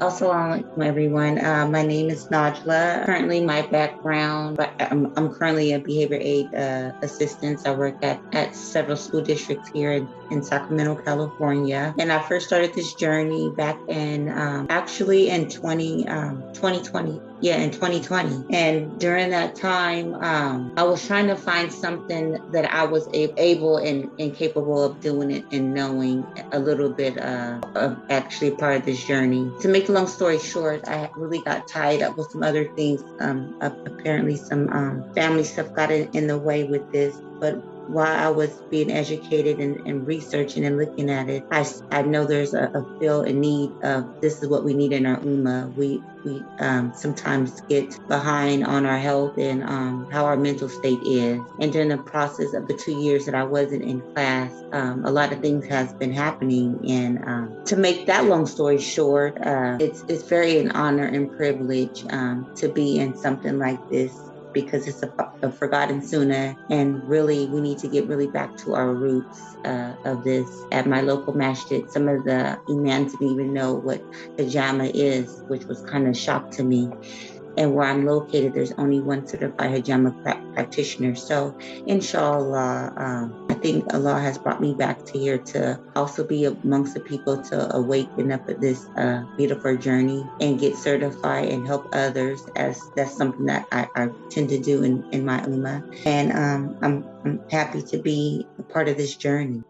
Assalamu alaikum, everyone. My name is Najla. Currently, my background, I'm currently a behavior aid assistant. I work at several school districts here in Sacramento, California. And I first started this journey back in actually in 2020. Yeah, in 2020. And during that time, I was trying to find something that I was able and capable of doing it and knowing a little bit of actually part of this journey. To make a long story short, I really got tied up with some other things. Apparently, some family stuff got in the way with this. But while I was being educated and researching and looking at it, I know there's a feel and need of this is what we need in our UMA. We sometimes get behind on our health and how our mental state is. And during the process of the 2 years that I wasn't in class, a lot of things has been happening. And to make that long story short, it's very an honor and privilege to be in something like this because it's a forgotten sunnah, and really we need to get really back to our roots of this. At my local masjid, some of the imams didn't even know what hijama is, which was kind of shock to me. And where I'm located, there's only one certified hijama practitioner. So, inshallah, I think Allah has brought me back to here to also be amongst the people to awaken up at this beautiful journey and get certified and help others, as that's something that I tend to do in my ummah. And I'm happy to be a part of this journey.